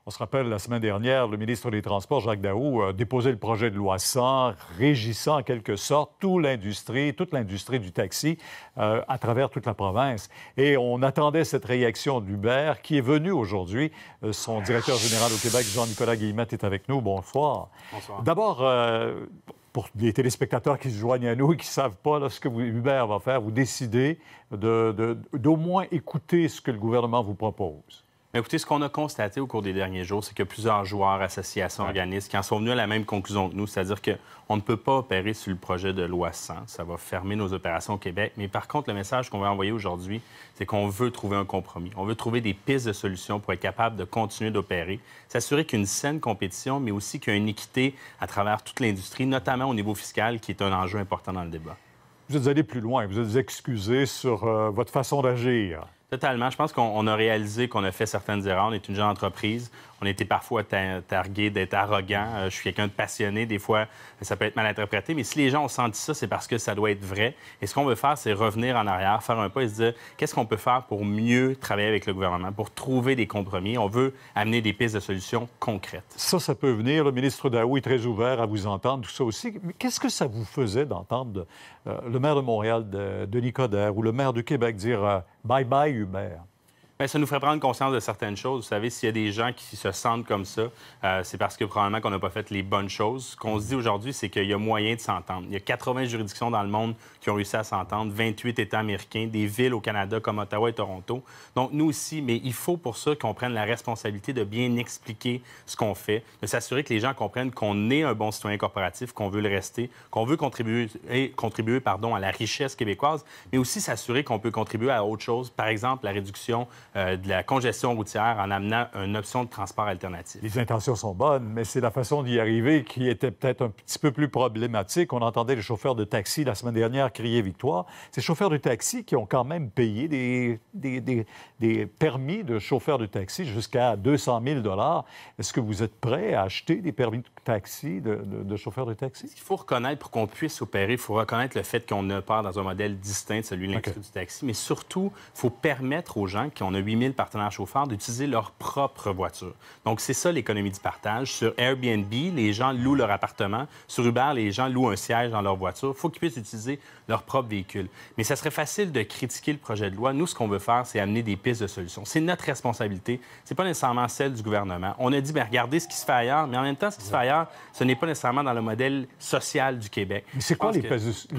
On se rappelle, la semaine dernière, le ministre des Transports, Jacques Daou, a déposé le projet de loi 100, régissant en quelque sorte toute l'industrie du taxi à travers toute la province. Et on attendait cette réaction d'Uber, qui est venue aujourd'hui. Son directeur général au Québec, Jean-Nicolas Guillemette, est avec nous. Bonsoir. Bonsoir. D'abord, pour les téléspectateurs qui se joignent à nous et qui ne savent pas là, ce que Uber va faire, vous décidez d'au moins écouter ce que le gouvernement vous propose. Écoutez, ce qu'on a constaté au cours des derniers jours, c'est que plusieurs joueurs, associations, organismes qui en sont venus à la même conclusion que nous, c'est-à-dire qu'on ne peut pas opérer sur le projet de loi 100. Ça va fermer nos opérations au Québec. Mais par contre, le message qu'on veut envoyer aujourd'hui, c'est qu'on veut trouver un compromis. On veut trouver des pistes de solutions pour être capable de continuer d'opérer, s'assurer qu'il y a une saine compétition, mais aussi qu'il y a une équité à travers toute l'industrie, notamment au niveau fiscal, qui est un enjeu important dans le débat. Vous êtes allé plus loin. Vous êtes excusé sur votre façon d'agir. Totalement. Je pense qu'on a réalisé qu'on a fait certaines erreurs. On est une jeune entreprise. On a été parfois targué d'être arrogant. Je suis quelqu'un de passionné. Des fois, ça peut être mal interprété. Mais si les gens ont senti ça, c'est parce que ça doit être vrai. Et ce qu'on veut faire, c'est revenir en arrière, faire un pas et se dire qu'est-ce qu'on peut faire pour mieux travailler avec le gouvernement, pour trouver des compromis. On veut amener des pistes de solutions concrètes. Ça peut venir. Le ministre Daou est très ouvert à vous entendre, tout ça aussi. Mais qu'est-ce que ça vous faisait d'entendre le maire de Montréal, Denis Coderre, ou le maire du Québec dire bye-bye Uber? Bien, ça nous ferait prendre conscience de certaines choses. Vous savez, s'il y a des gens qui se sentent comme ça, c'est parce que probablement qu'on n'a pas fait les bonnes choses. Ce qu'on se dit aujourd'hui, c'est qu'il y a moyen de s'entendre. Il y a 80 juridictions dans le monde qui ont réussi à s'entendre, 28 États américains, des villes au Canada comme Ottawa et Toronto. Donc, nous aussi, mais il faut pour ça qu'on prenne la responsabilité de bien expliquer ce qu'on fait, de s'assurer que les gens comprennent qu'on est un bon citoyen corporatif, qu'on veut le rester, qu'on veut contribuer à la richesse québécoise, mais aussi s'assurer qu'on peut contribuer à autre chose, par exemple la réduction de la congestion routière en amenant une option de transport alternative. Les intentions sont bonnes, mais c'est la façon d'y arriver qui était peut-être un petit peu plus problématique. On entendait les chauffeurs de taxi la semaine dernière crier victoire. Ces chauffeurs de taxi qui ont quand même payé des permis de chauffeurs de taxi jusqu'à 200 000 $. Est-ce que vous êtes prêt à acheter des permis de taxi de chauffeurs de taxi? Il faut reconnaître, pour qu'on puisse opérer, il faut reconnaître le fait qu'on opère dans un modèle distinct de celui de l'industrie du taxi, mais surtout, il faut permettre aux gens qui ont 8000 partenaires chauffeurs d'utiliser leur propre voiture. Donc, c'est ça l'économie du partage. Sur Airbnb, les gens louent leur appartement. Sur Uber, les gens louent un siège dans leur voiture. Il faut qu'ils puissent utiliser leur propre véhicule. Mais ça serait facile de critiquer le projet de loi. Nous, ce qu'on veut faire, c'est amener des pistes de solutions. C'est notre responsabilité. C'est pas nécessairement celle du gouvernement. On a dit, bien, regardez ce qui se fait ailleurs, mais en même temps, ce qui se fait ailleurs, ce n'est pas nécessairement dans le modèle social du Québec. Mais c'est quoi les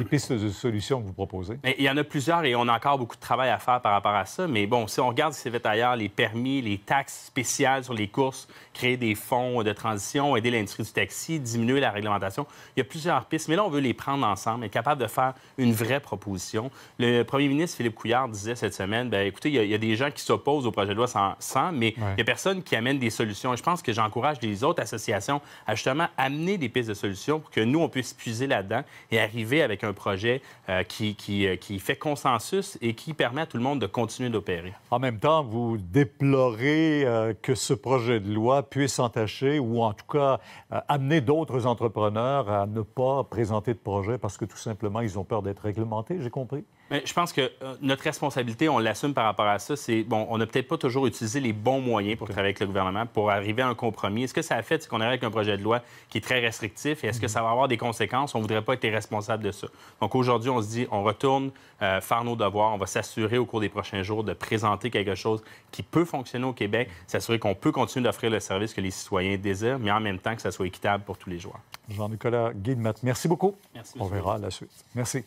pistes de solutions que vous proposez? Il y en a plusieurs et on a encore beaucoup de travail à faire par rapport à ça. Mais bon, si on regarde ce qui s'est fait ailleurs, les permis, les taxes spéciales sur les courses, créer des fonds de transition, aider l'industrie du taxi, diminuer la réglementation. Il y a plusieurs pistes, mais là, on veut les prendre ensemble, être capable de faire une vraie proposition. Le premier ministre Philippe Couillard disait cette semaine, bien, écoutez, il y a des gens qui s'opposent au projet de loi 100, mais il n'y a personne qui amène des solutions. Et je pense que j'encourage les autres associations à justement amener des pistes de solutions pour que nous, on puisse puiser là-dedans et arriver avec un projet qui fait consensus et qui permet à tout le monde de continuer d'opérer. En même temps, vous déplorez que ce projet de loi puisse entacher ou en tout cas amener d'autres entrepreneurs à ne pas présenter de projet parce que tout simplement, ils ont peur d'être réglementés, j'ai compris? Mais je pense que notre responsabilité, on l'assume par rapport à ça, c'est, bon, on n'a peut-être pas toujours utilisé les bons moyens pour travailler avec le gouvernement, pour arriver à un compromis. Ce que ça a fait, c'est qu'on arrive avec un projet de loi qui est très restrictif. Et est-ce que ça va avoir des conséquences? On ne voudrait pas être responsable de ça. Donc aujourd'hui, on se dit, on retourne faire nos devoirs. On va s'assurer au cours des prochains jours de présenter quelque chose qui peut fonctionner au Québec, s'assurer qu'on peut continuer d'offrir le service que les citoyens désirent, mais en même temps que ça soit équitable pour tous les joueurs. Jean-Nicolas Guillemette, merci beaucoup. Merci. On verra la suite. Merci.